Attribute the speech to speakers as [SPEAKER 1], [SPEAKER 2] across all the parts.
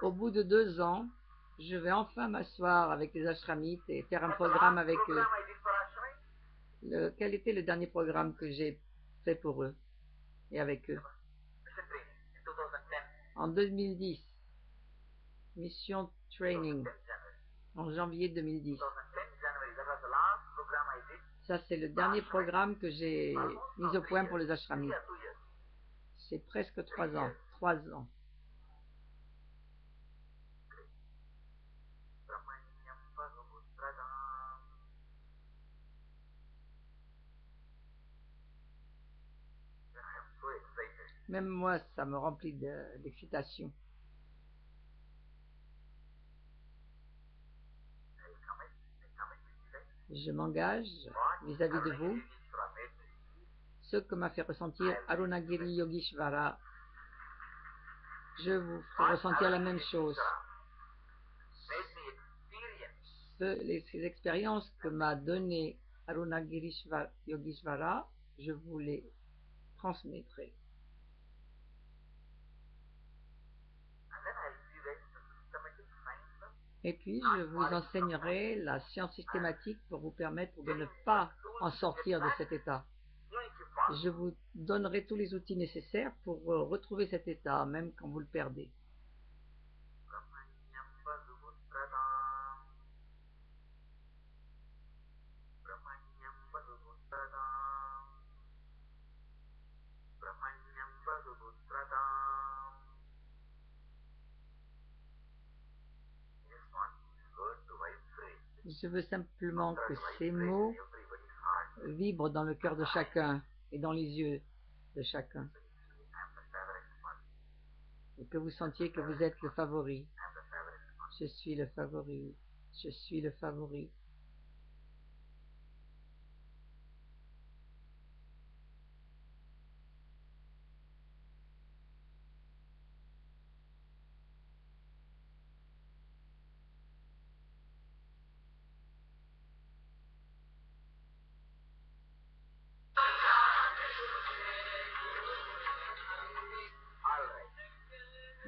[SPEAKER 1] Au bout de 2 ans, je vais enfin m'asseoir avec les ashramites et faire un programme avec eux. Quel était le dernier programme que j'ai fait pour eux et avec eux? En 2010, Mission Training, en janvier 2010. Ça, c'est le dernier programme que j'ai mis au point pour les ashramites. C'est presque 3 ans. 3 ans. Même moi, ça me remplit d'excitation. Je m'engage vis-à-vis de vous. Ce que m'a fait ressentir Arunagiri Yogeshvara, je vous ferai ressentir la même chose. Ces expériences que m'a donné Arunagiri Yogeshvara, je vous les transmettrai. Et puis, je vous enseignerai la science systématique pour vous permettre de ne pas en sortir de cet état. Je vous donnerai tous les outils nécessaires pour retrouver cet état, même quand vous le perdez. Je veux simplement que ces mots vibrent dans le cœur de chacun et dans les yeux de chacun. Et que vous sentiez que vous êtes le favori. Je suis le favori. Je suis le favori.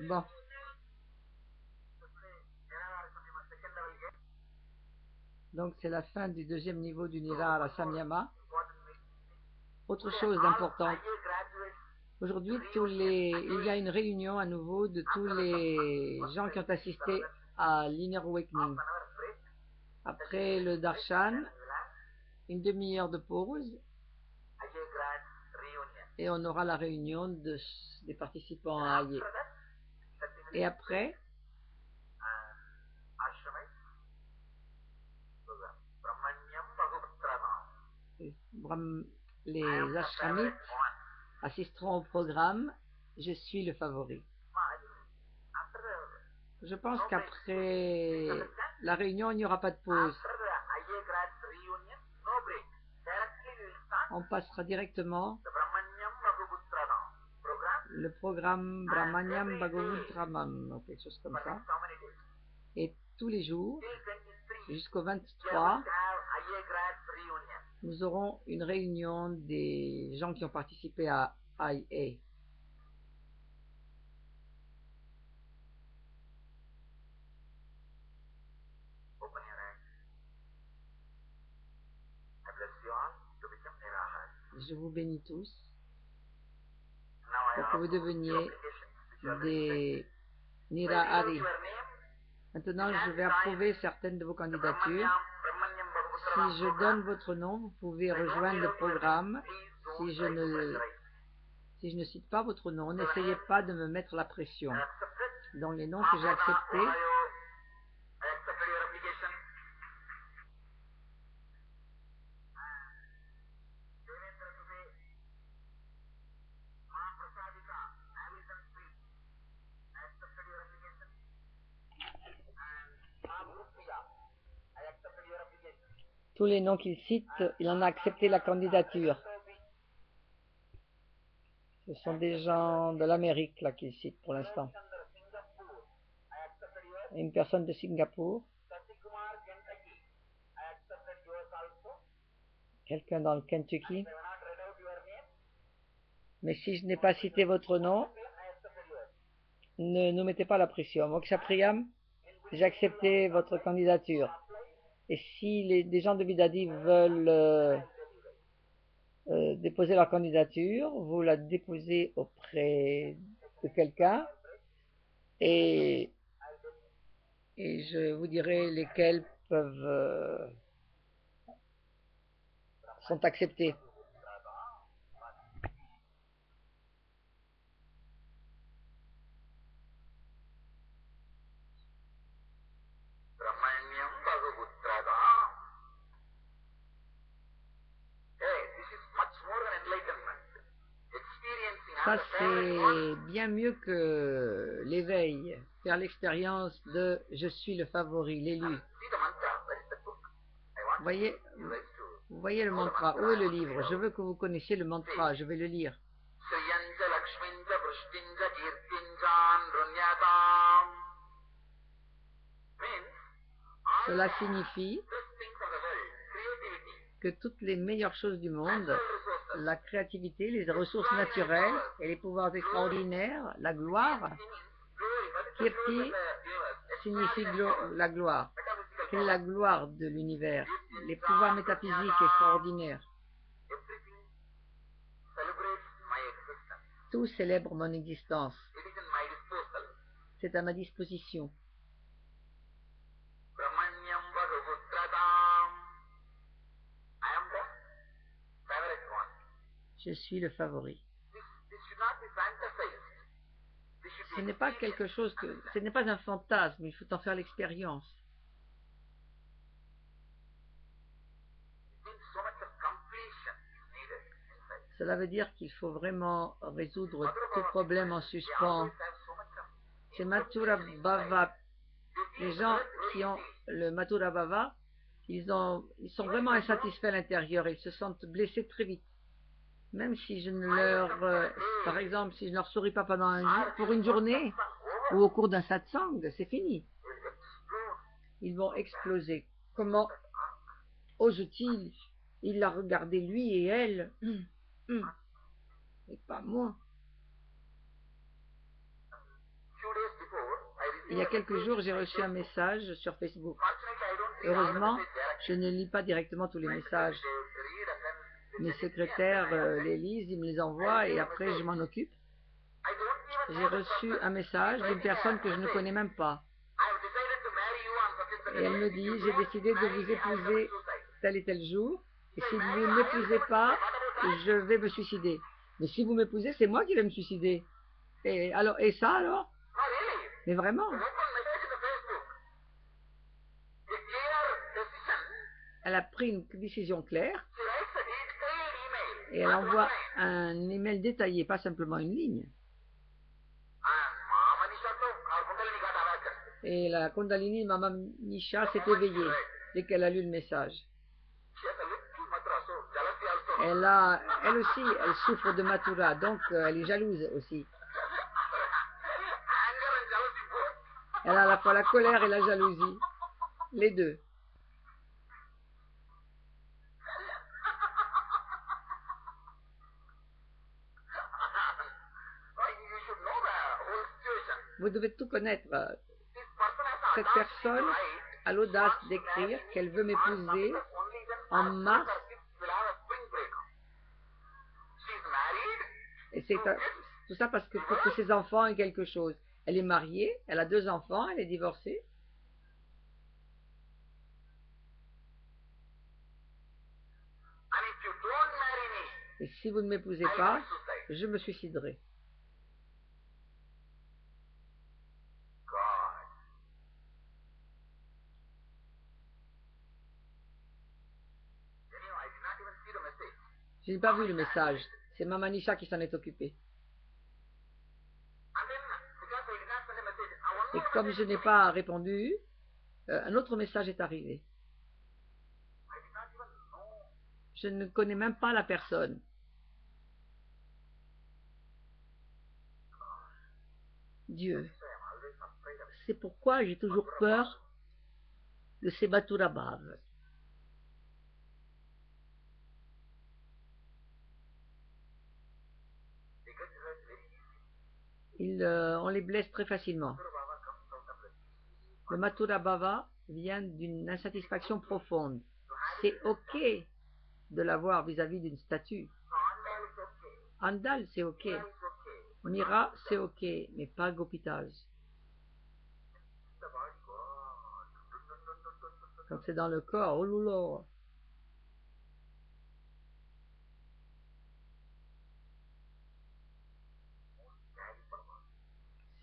[SPEAKER 1] Bon. Donc c'est la fin du 2e niveau du Nirara Samyama. Autre chose d'importante. Aujourd'hui, il y a une réunion à nouveau de tous les gens qui ont assisté à l'Inner Awakening. Après le darshan, une demi-heure de pause, et on aura la réunion des participants à Aye. Et après, les ashramites assisteront au programme « Je suis le favori ». Je pense qu'après la réunion, il n'y aura pas de pause. On passera directement le programme Brahmanyam Bhagavudramam, ou quelque chose comme ça. Et tous les jours, jusqu'au 23, nous aurons une réunion des gens qui ont participé à IA. Je vous bénis tous pour que vous deveniez des Nirahari. Maintenant, je vais approuver certaines de vos candidatures. Si je donne votre nom, vous pouvez rejoindre le programme. Si je ne cite pas votre nom, n'essayez pas de me mettre la pression. Dans les noms que j'ai acceptés, tous les noms qu'il cite, il en a accepté la candidature. Ce sont des gens de l'Amérique là qu'il cite pour l'instant. Une personne de Singapour. Quelqu'un dans le Kentucky. Mais si je n'ai pas cité votre nom, ne nous mettez pas la pression. Moksha Priyam, j'ai accepté votre candidature. Et si des gens de Vidadi veulent déposer leur candidature, vous la déposez auprès de quelqu'un et, et je vous dirai lesquels sont acceptés. Ça, c'est bien mieux que l'éveil, faire l'expérience de je suis le favori, l'élu. Voyez, vous voyez le mantra. Où est le livre? Je veux que vous connaissiez le mantra. Je vais le lire. Cela signifie que toutes les meilleures choses du monde, la créativité, les ressources naturelles et les pouvoirs extraordinaires, la gloire, Kirti signifie la gloire. Quelle est la gloire de l'univers? Les pouvoirs métaphysiques extraordinaires. Tout célèbre mon existence. C'est à ma disposition. Je suis le favori. Ce n'est pas quelque chose que... Ce n'est pas un fantasme, il faut en faire l'expérience. Cela veut dire qu'il faut vraiment résoudre tout problème en suspens. C'est Mathura Bhava. Les gens qui ont le Mathura Bhava, ils sont vraiment insatisfaits à l'intérieur, ils se sentent blessés très vite. Même si je ne leur... par exemple, si je ne leur souris pas pendant pour une journée, ou au cours d'un satsang, c'est fini. Ils vont exploser. Comment ose-t-il? Il l'a regardé lui et elle. Et pas moi. Il y a quelques jours, j'ai reçu un message sur Facebook. Heureusement, je ne lis pas directement tous les messages. Mes secrétaires les lisent, ils me les envoient et après je m'en occupe. J'ai reçu un message d'une personne que je ne connais même pas. Et elle me dit, j'ai décidé de vous épouser tel et tel jour. Et si vous ne m'épousez pas, je vais me suicider. Mais si vous m'épousez, c'est moi qui vais me suicider. Et ça alors? Mais vraiment? Elle a pris une décision claire et elle envoie un email détaillé, pas simplement une ligne. Et la Kundalini Mama Nisha s'est éveillée dès qu'elle a lu le message. Elle aussi, elle souffre de Mathura, donc elle est jalouse aussi. Elle a à la fois la colère et la jalousie, les deux. Vous devez tout connaître. Cette personne a l'audace d'écrire qu'elle veut m'épouser en mars. Et c'est tout ça parce que pour que ses enfants aient quelque chose. Elle est mariée, elle a 2 enfants, elle est divorcée. Et si vous ne m'épousez pas, je me suiciderai. Je n'ai pas vu le message. C'est Mama Nisha qui s'en est occupée. Et comme je n'ai pas répondu, un autre message est arrivé. Je ne connais même pas la personne. Dieu. C'est pourquoi j'ai toujours peur de ces Mathura Bhava. on les blesse très facilement. Le Mathura Bhava vient d'une insatisfaction profonde. C'est ok de l'avoir vis-à-vis d'une statue. Andal, c'est ok. Mira, c'est ok, mais pas Gopitage. Quand c'est dans le corps, oh loulou.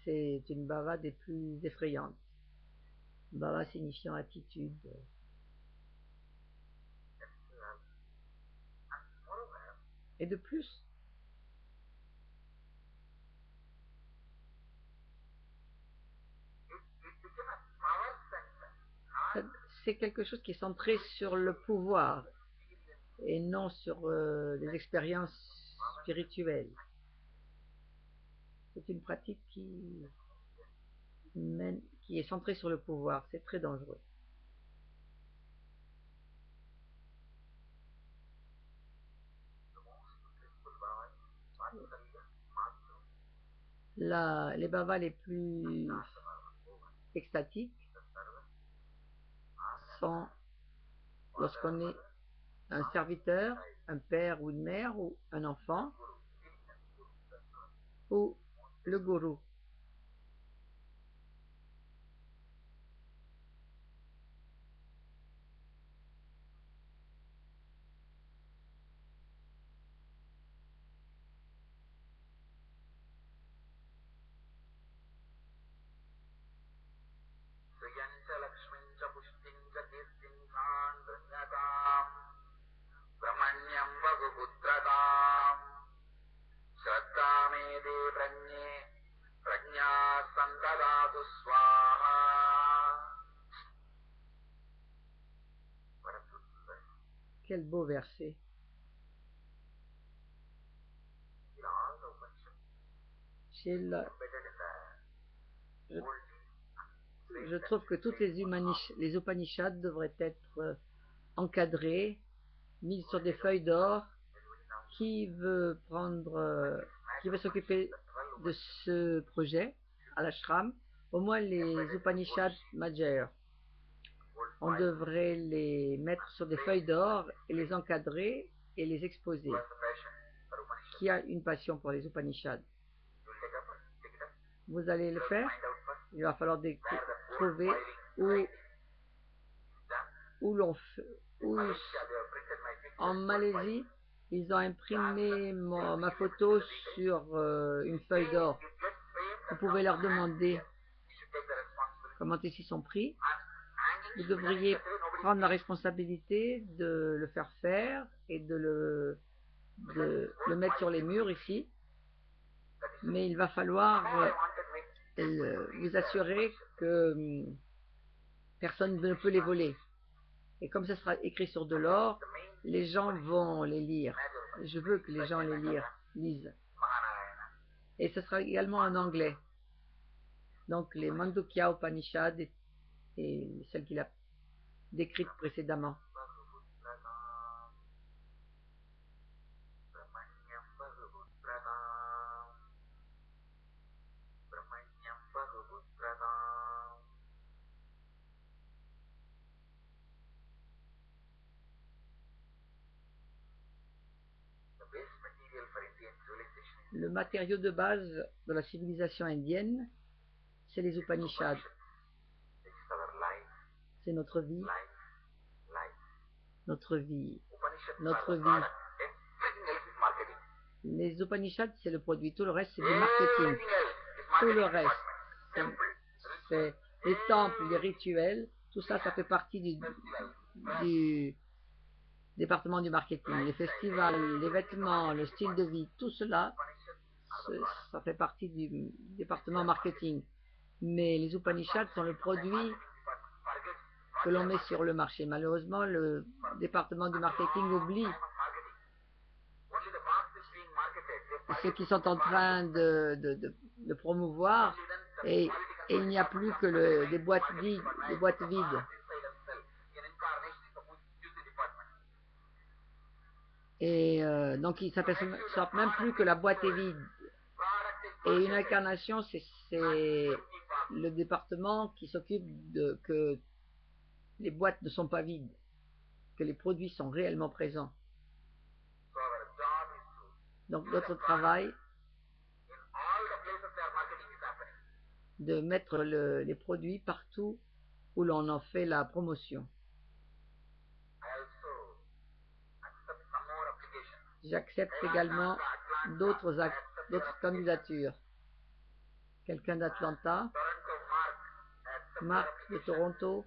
[SPEAKER 1] C'est une bhava des plus effrayantes. Bhava signifiant attitude. Et de plus, c'est quelque chose qui est centré sur le pouvoir et non sur les expériences spirituelles. C'est une pratique qui est centrée sur le pouvoir. C'est très dangereux. Les bhavas les plus extatiques sont lorsqu'on est un serviteur, un père ou une mère ou un enfant ou le gourou. Quel beau verset. Je trouve que toutes les Upanishads devraient être encadrées, mises sur des feuilles d'or. Qui veut s'occuper de ce projet à l'ashram? Au moins les Upanishads Majeurs. On devrait les mettre sur des feuilles d'or et les encadrer et les exposer. Qui a une passion pour les Upanishads? Vous allez le faire? Il va falloir trouver en Malaisie, ils ont imprimé ma photo sur une feuille d'or. Vous pouvez leur demander comment ils sont pris. Vous devriez prendre la responsabilité de le faire et de le mettre sur les murs ici. Mais il va falloir vous assurer que personne ne peut les voler. Et comme ça sera écrit sur de l'or, les gens vont les lire. Je veux que les gens les lisent. Et ce sera également en anglais. Donc les Mandukya Upanishad et celles qu'il a décrites précédemment. Le matériau de base de la civilisation indienne, c'est les Upanishads. C'est notre vie. Notre vie. Notre vie. Les Upanishads, c'est le produit. Tout le reste, c'est du marketing. Tout le reste, c'est les temples, les rituels. Tout ça, ça fait partie du département du marketing. Les festivals, les vêtements, le style de vie, tout cela, ça fait partie du département marketing. Mais les Upanishads sont le produit que l'on met sur le marché. Malheureusement, le département du marketing oublie ceux qui sont en train de promouvoir et il n'y a plus que des boîtes vides. Et donc ils ne s'aperçoivent même plus que la boîte est vide. Et une incarnation, c'est le département qui s'occupe de que les boîtes ne sont pas vides, que les produits sont réellement présents. Donc notre travail, de mettre les produits partout où l'on en fait la promotion. J'accepte également d'autres candidatures. Quelqu'un d'Atlanta, Marc de Toronto,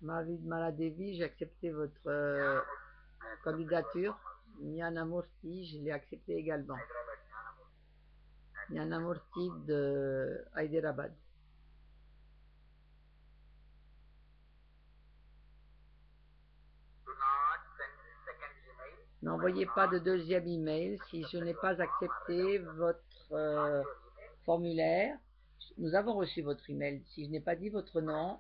[SPEAKER 1] Mavid Maladevi, j'ai accepté votre candidature. Nyanamurti, je l'ai accepté également. Nyanamurti de Hyderabad. N'envoyez pas de deuxième email si je n'ai pas accepté votre formulaire. Nous avons reçu votre email. Si je n'ai pas dit votre nom,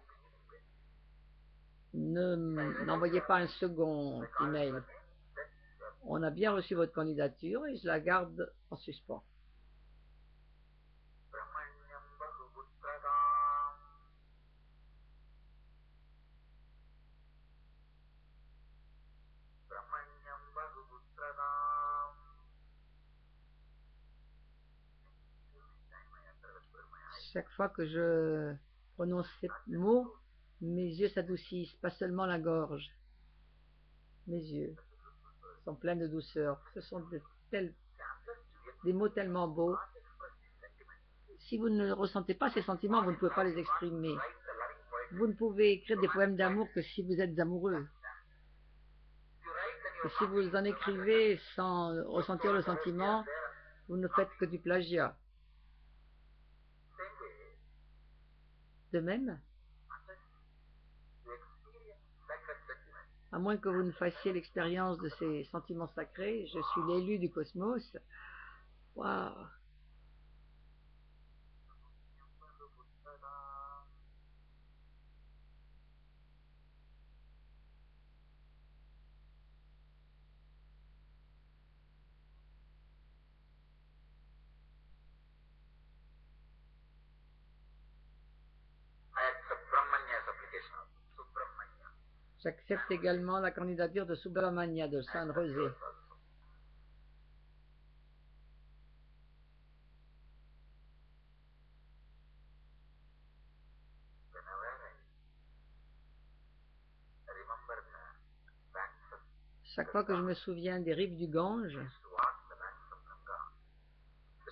[SPEAKER 1] n'envoyez pas un second email. On a bien reçu votre candidature et je la garde en suspens. Chaque fois que je prononce ces mots, mes yeux s'adoucissent, pas seulement la gorge. Mes yeux sont pleins de douceur. Ce sont des mots tellement beaux. Si vous ne ressentez pas ces sentiments, vous ne pouvez pas les exprimer. Vous ne pouvez écrire des poèmes d'amour que si vous êtes amoureux. Et si vous en écrivez sans ressentir le sentiment, vous ne faites que du plagiat. De même, à moins que vous ne fassiez l'expérience de ces sentiments sacrés, je suis l'élu du cosmos. Waouh! J'accepte également la candidature de Subramania de San José. Chaque fois que je me souviens des rives du Gange,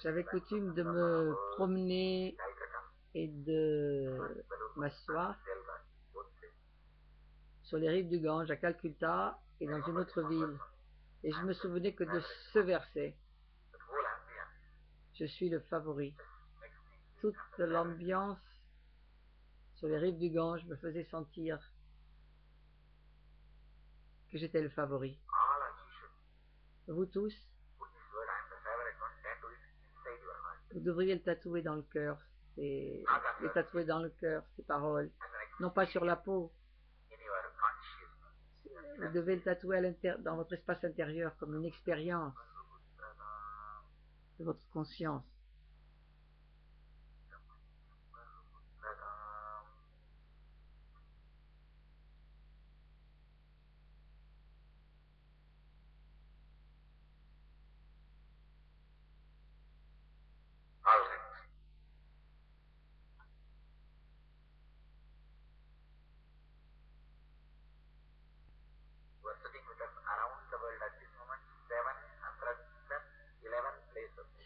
[SPEAKER 1] j'avais coutume de me promener et de m'asseoir sur les rives du Gange à Calcutta et dans une autre ville. Et je me souvenais que de ce verset, je suis le favori. Toute l'ambiance sur les rives du Gange me faisait sentir que j'étais le favori. Vous tous, vous devriez le tatouer dans le cœur, les tatouer dans le cœur, ces paroles, non pas sur la peau. Vous devez le tatouer dans votre espace intérieur comme une expérience de votre conscience.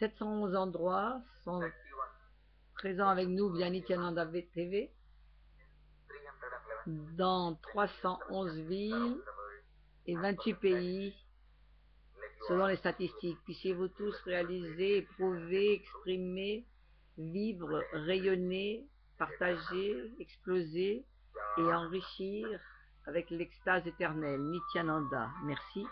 [SPEAKER 1] « 711 endroits sont présents avec nous via Nityananda TV dans 311 villes et 28 pays selon les statistiques. Puissiez-vous tous réaliser, éprouver, exprimer, vivre, rayonner, partager, exploser et enrichir avec l'extase éternelle. Nityananda. Merci.